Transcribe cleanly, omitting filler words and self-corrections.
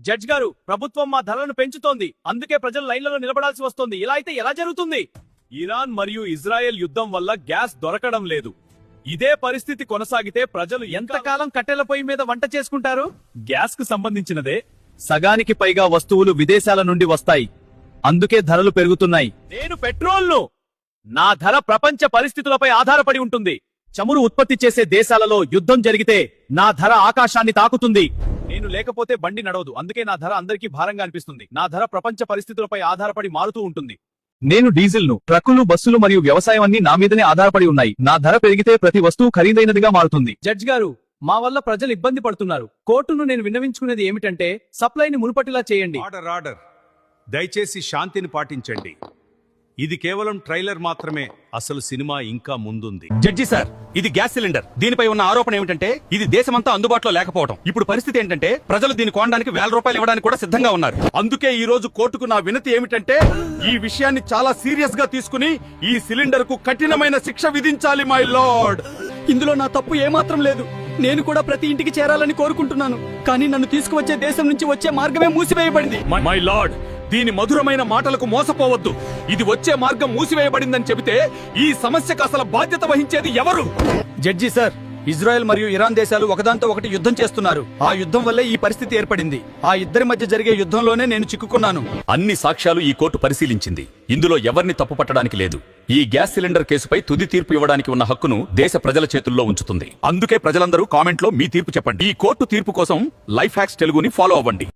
Judge గారు, ప్రభుత్వం మా ధరలను పెంచుతోంది. అందుకే ప్రజలు లైన్లలో నిలబడాల్సి వస్తోంది. ఇలా అయితే ఎలా జరుగుతుంది? ఇరాన్ మరియు ఇజ్రాయెల్ యుద్ధం వల్ల గ్యాస్ దొరకడం లేదు. ఇదే పరిస్థితి కొనసాగితే ప్రజలు ఎంతకాలం కట్టెల పొయ్యి మీద వంట చేసుకుంటారు? గ్యాస్ కు సంబంధించినదే సగానికి పైగా వస్తువులు విదేశాల నుండి వస్తాయి. అందుకే ధరలు పెరుగుతున్నాయి. నేను పెట్రోల్ను, నా ధర ప్రపంచ పరిస్థితులపై ఆధారపడి ఉంటుంది. చమురు ఉత్పత్తి చేసే దేశాలలో యుద్ధం జరిగితే నా ధర ఆకాశాన్ని తాకుతుంది. నేను లేకపోతే బండి నడవదు. అందుకే నా ధర అందరికీ భారంగా అనిపిస్తుంది. నా ధర ప్రపంచ పరిస్థితులపై ఆధారపడి మారుతూ ఉంటుంది. నేను డీజిల్ ను, ట్రక్కులు, బస్సులు మరియు వ్యవసాయం అన్ని నా మీదనే ఆధారపడి ఉన్నాయి. నా ధర పెరిగితే ప్రతి వస్తువు ఖరీదైనదిగా మారుతుంది. జడ్జ్ గారు, మా వల్ల ప్రజలు ఇబ్బంది పడుతున్నారు. కోర్టును నేను విన్నవించుకునేది ఏమిటంటే సప్లైని మునుపటిలా చేయండి. ఆర్డర్. దయచేసి శాంతిని పాటించండి. ఇది కేవలం ట్రైలర్ మాత్రమే. అసలు సినిమా ఇంకా ముందుంది. జడ్జి సార్, ఇది గ్యాస్ సిలిండర్. దీనిపై ఉన్న ఆరోపణ ఏమిటంటే ఇది దేశమంతా అందుబాటులో లేకపోవడం. ఇప్పుడు పరిస్థితి ఏంటంటే ప్రజలు దీన్ని కొనడానికి ₹1000 ఇవ్వడానికి కూడా సిద్ధంగా ఉన్నారు. అందుకే ఈ రోజు కోర్టుకు నా వినతి ఏమిటంటే ఈ విషయాన్ని చాలా సీరియస్ గా తీసుకుని ఈ సిలిండర్ కు కఠినమైన శిక్ష విధించాలి మై లార్డ్. ఇందులో నా తప్పు ఏమాత్రం లేదు. నేను కూడా ప్రతి ఇంటికి చేరాలని కోరుకుంటున్నాను. కానీ నన్ను తీసుకువచ్చే దేశం నుంచి వచ్చే మార్గమే మూసివేయబడింది. మై లార్డ్, దీని మధురమైన మాటలకు మోసపోవద్దు. ఇది వచ్చే మార్గం మూసివేయబడిందని చెబితే ఈ సమస్యకు అసలు బాధ్యత వహించేది ఎవరు? జడ్జి సార్, ఇజ్రాయెల్ మరియు ఇరాన్ దేశాలు ఒకదాంతో ఒకటి యుద్ధం చేస్తున్నారు. ఆ యుద్ధం వల్లే ఈ పరిస్థితి ఏర్పడింది. ఆ ఇద్దరి మధ్య జరిగే యుద్ధంలోనే నేను చిక్కుకున్నాను. అన్ని సాక్ష్యాలు ఈ కోర్టు పరిశీలించింది. ఇందులో ఎవరిని తప్పు పట్టడానికి లేదు. ఈ గ్యాస్ సిలిండర్ కేసుపై తుది తీర్పు ఇవ్వడానికి ఉన్న హక్కును దేశ ప్రజల చేతుల్లో ఉంచుతుంది. అందుకే ప్రజలందరూ కామెంట్లో మీ తీర్పు చెప్పండి. ఈ కోర్టు తీర్పు కోసం లైఫ్ హ్యాక్స్ తెలుగుని ఫాలో అవ్వండి.